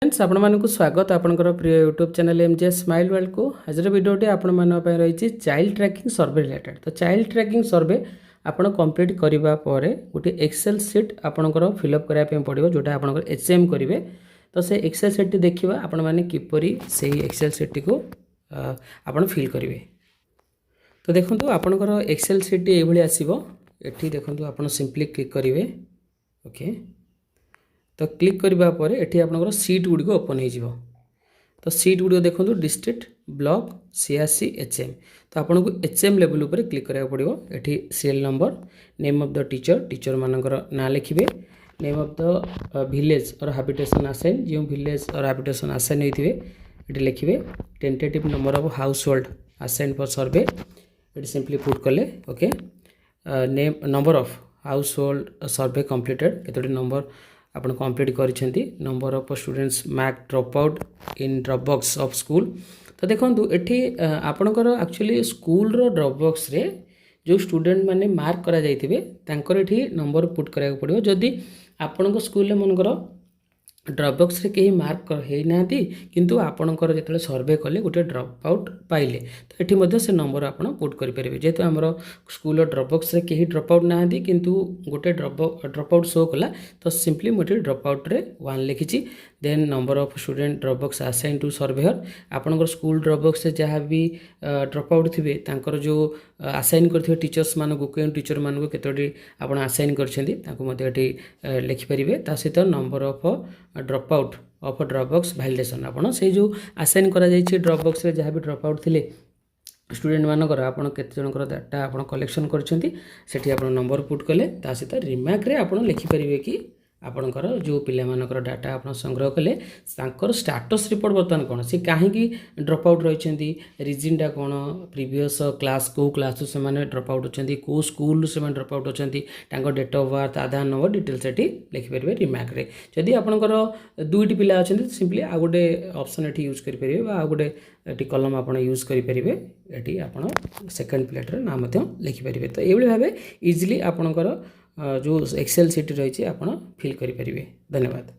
Friends आपण मानक स्वागत आपनकर प्रिय YouTube channel MJ smile world को आज वीडियोटी आपण मान रही चाइल्ड ट्रैकिंग सर्वे रिलेटेड। तो चाइल्ड ट्रैकिंग सर्वे आपण कंप्लीट करबा परे गोटे एक्सेल शीट आपनकर फिलअप करा पे पड़िबो जोटा आपनकर एचएम करिवे। तो से एक्सेल शीट देखिबा आपण माने किपरि से एक्सेल शीट को आपण फिल करिवे। तो देखंतु आपनकर एक्सेल शीट ए भली आसीबो। एठी देखंतु आपण सिंपली क्लिक करिवे। ओके, तो क्लिक करबा परे एठी आपनकर सीट गुडी को ओपन हो जिवो। तो सीट गुडी देखो डिस्ट्रिक्ट ब्लॉक सीआरसी एचएम। तो आपन को एचएम लेवल ऊपर क्लिक करा पड़िबो। एठी serial number, name of the teacher, teacher मानकर ना लिखिबे, name of the village or habitation assign, जो विलेज और हैबिटेशन असाइन होइथिबे एठी लिखिबे। Tentative number of household assign for survey एठी सिंपली पुट कले। Okay, name number of household survey completed केतोटी नंबर आपण कंप्लीट करिसेंती, number of students mark drop out in drop box of school. तो देखंतु एठी आपणकर एक्चुअली स्कूल रो ड्रॉप बॉक्स रे जो स्टूडेंट माने मार्क करा जाइथिबे तांकर एठी नंबर पुट करा पड़िबो। जदि आपणको स्कूल रे मनकर ड्रॉप बॉक्स रे कहीं मार्क है ना किंतु आपणकर जेतले सर्वे कले गोटे ड्रॉप आउट पाइले तो एठी मध्ये से नंबर आपण पुट करि परिबे। जेतु हमर स्कूल ड्रॉप बॉक्स रे कहीं ड्रॉप आउट ना किंतु गोटे ड्रॉप आउट शो कला तो सिंपली मोटे ड्रॉप आउट रे 1 लिखिची। Then number of student drop box assign to surveyor, आपणकर स्कूल ड्रॉप बॉक्स से जहाँ भी ड्रॉप आउट थिबे तांकर जो असाइन करथिबे टीचर्स मानको केन टीचर मानको केतोटी आपण असाइन करछेंती ताको मध्ये एठी लिखि परिबे। ता सहित number of drop out of drop box validation आपण से जो असाइन करा जायछि ड्रॉप बॉक्स रे जहाँ भी ड्रॉप आउट थिले स्टूडेंट मानकर आपण केते जनकर डाटा आपण कलेक्शन करछंती सेठी आपण नंबर पुट कले। ता सहित रिमार्क रे आपण लिखि परिबे कि आपणकर जो पिला मानकर डाटा आपण संग्रह कले तांकर स्टेटस रिपोर्ट बर्तमान कोन से काहे कि ड्रॉप आउट रहिसेंती, रीजन डा कोन, प्रीवियस क्लास को क्लास से माने ड्रॉप आउट होचंती, को स्कूल से माने ड्रॉप आउट होचंती, तांकर date of birth, Aadhaar number details एठी लिखि परिबे रिमार्क रे। जदि आपणकर दुईटी पिला अछंती सिंपली आ गोटे ऑप्शन एठी यूज करि परिबे बा आ गोटे एठी कलम आपण यूज करि परिबे। एठी आपण सेकंड प्लेट रे नाम मते लिखि परिबे। तो एबले भाबे इजीली आपणकर जो एक्सेल शीट रही आप फिल करें। धन्यवाद।